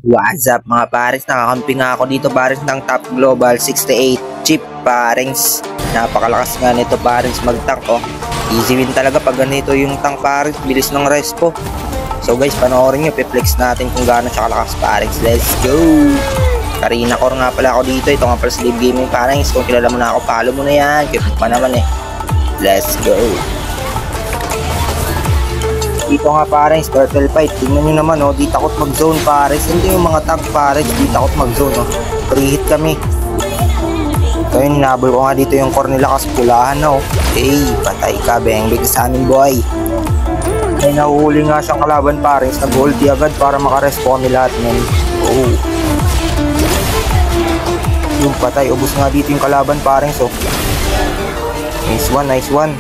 What's up mga pares, nakakampi nga ako dito pares ng Top Global 68 chip pares. Napakalakas nga nito pares mag-tank oh. Easy win talaga pag ganito yung tank pares, bilis ng respo. So guys, panoorin nyo, piplex natin kung gaano siya kalakas pares. Let's go! Karina Core nga pala ako dito, ito nga pala sa Live Gaming pares. Kung kilala mo na ako, follow mo na yan, kipit pa naman eh. Let's go! Dito nga pares, turtle fight. Tingnan nyo naman oh, di takot mag-zone pares. Hindi yung mga tank pares, di takot mag-zone oh. Pre-hit kami. So yun, hinabol ko nga dito yung core nila kasi pulahan na oh. Hey, patay ka, beng-big sa amin boy. May nahuhuli nga siyang kalaban pares, nag-ulti agad para makarespawn nila at men. Oh. Yung patay, ubos nga dito yung kalaban pares oh. Nice one, nice one.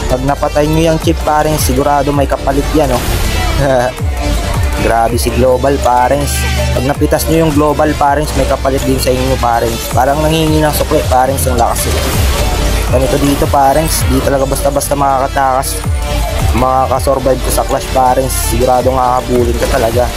Pag napatay nyo yung chip parents, sigurado may kapalit yan oh. Grabe si Global parents. Pag napitas nyo yung Global parents, may kapalit din sa inyo parents. Parang nangingi ng sukli parents yung lakas eh. Ganito dito parents, di talaga basta-basta makakatakas. Makakasurvive ko sa Clash parents, sigurado makakabulin ka talaga.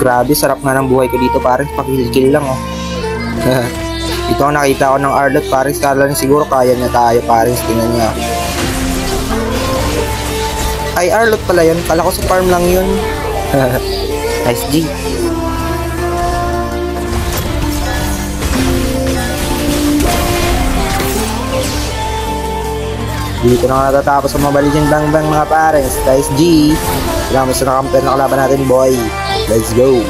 Grabe, sarap nga ng buhay ko dito pares, pakilkil lang oh. Ito ang nakita ko ng Arlot pares, kala rin siguro kaya niya tayo pares, tingnan niya. Ay, Arlot pala yun, kala ko sa farm lang yun. Nice G. Dito na nga natatapos ang mabalik yung bang bang mga pares. Nice G. Kailangan sa nakampiyan na kalaban natin boy. Let's go.